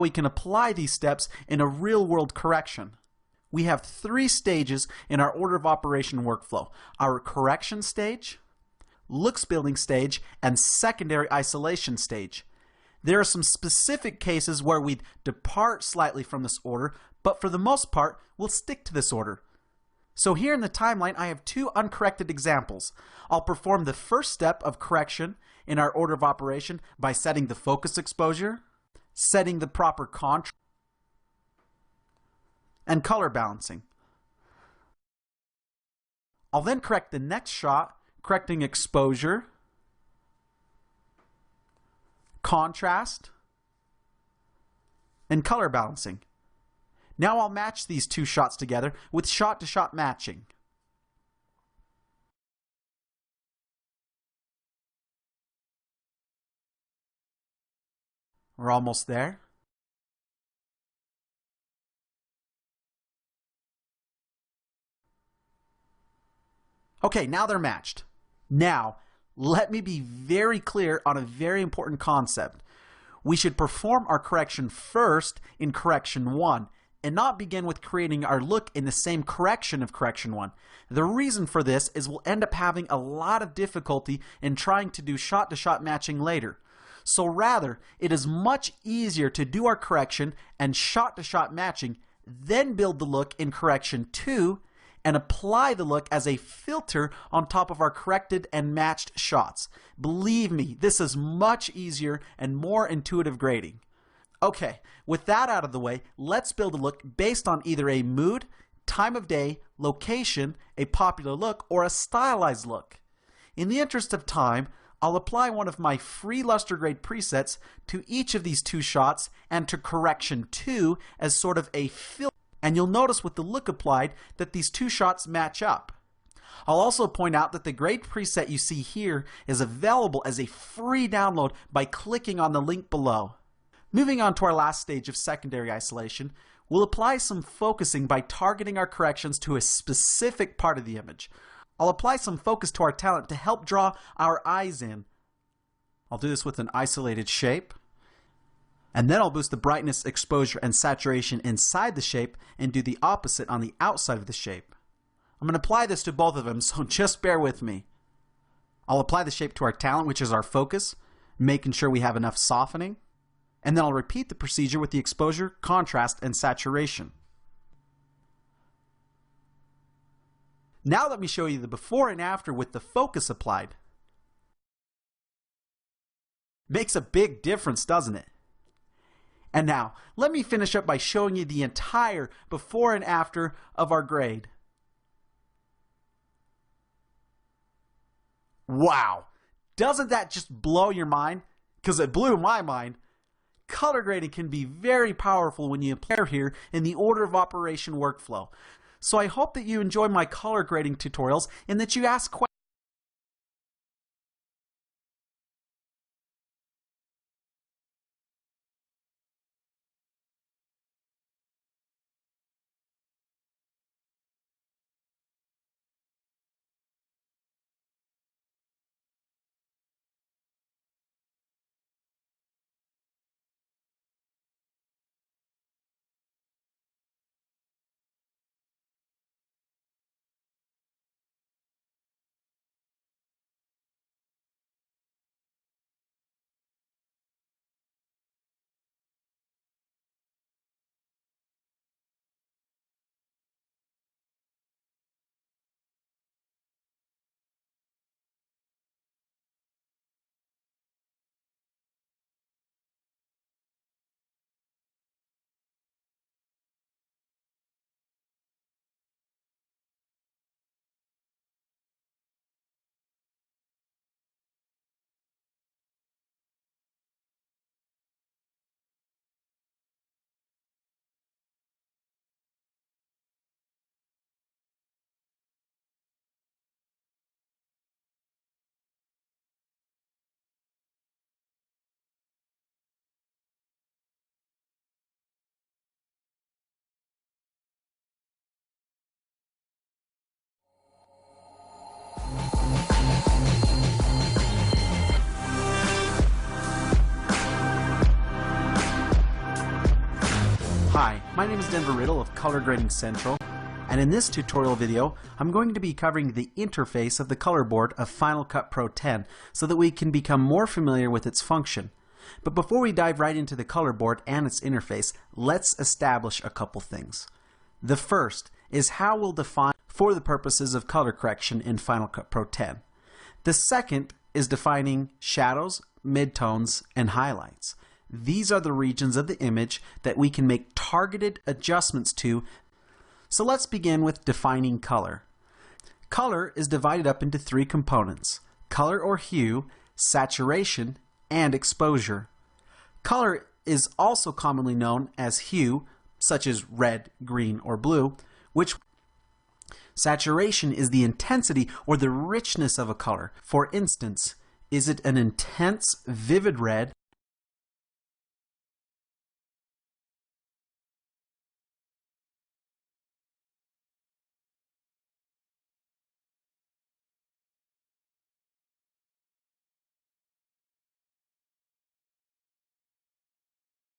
we can apply these steps in a real-world correction. We have 3 stages in our order of operation workflow: our correction stage, looks building stage, and secondary isolation stage. There are some specific cases where we'd depart slightly from this order, but for the most part, we'll stick to this order. So here in the timeline, I have 2 uncorrected examples. I'll perform the first step of correction in our order of operation by setting the focus exposure, setting the proper contrast, and color balancing. I'll then correct the next shot, correcting exposure, contrast, and color balancing. Now I'll match these 2 shots together with shot-to-shot matching. We're almost there. Okay, now they're matched. Now, let me be very clear on a very important concept. We should perform our correction first in correction 1 and not begin with creating our look in the same correction of correction 1. The reason for this is we'll end up having a lot of difficulty in trying to do shot-to-shot matching later. So rather, it is much easier to do our correction and shot-to-shot matching, then build the look in correction 2 and apply the look as a filter on top of our corrected and matched shots. Believe me, this is much easier and more intuitive grading. Okay, with that out of the way, let's build a look based on either a mood, time of day, location, a popular look, or a stylized look. In the interest of time, I'll apply one of my free luster grade presets to each of these 2 shots and to correction 2 as sort of a filter. And you'll notice with the look applied that these 2 shots match up. I'll also point out that the grade preset you see here is available as a free download by clicking on the link below. Moving on to our last stage of secondary isolation, we'll apply some focusing by targeting our corrections to a specific part of the image. I'll apply some focus to our talent to help draw our eyes in. I'll do this with an isolated shape. And then I'll boost the brightness, exposure, and saturation inside the shape and do the opposite on the outside of the shape. I'm going to apply this to both of them, so just bear with me. I'll apply the shape to our talent, which is our focus, making sure we have enough softening. And then I'll repeat the procedure with the exposure, contrast, and saturation. Now let me show you the before and after with the focus applied. Makes a big difference, doesn't it? And now, let me finish up by showing you the entire before and after of our grade. Wow! Doesn't that just blow your mind? Because it blew my mind. Color grading can be very powerful when you apply here in the order of operation workflow. So I hope that you enjoy my color grading tutorials and that you ask questions. Hi, my name is Denver Riddle of Color Grading Central, and in this tutorial video I'm going to be covering the interface of the color board of Final Cut Pro 10 so that we can become more familiar with its function. But before we dive right into the color board and its interface, let's establish a couple things. The first is how we'll define for the purposes of color correction in Final Cut Pro 10. The second is defining shadows, midtones, and highlights. These are the regions of the image that we can make targeted adjustments to. So let's begin with defining color. Color is divided up into three components: color or hue, saturation, and exposure. Color is also commonly known as hue, such as red, green, or blue, which saturation is the intensity or the richness of a color. For instance, is it an intense, vivid red,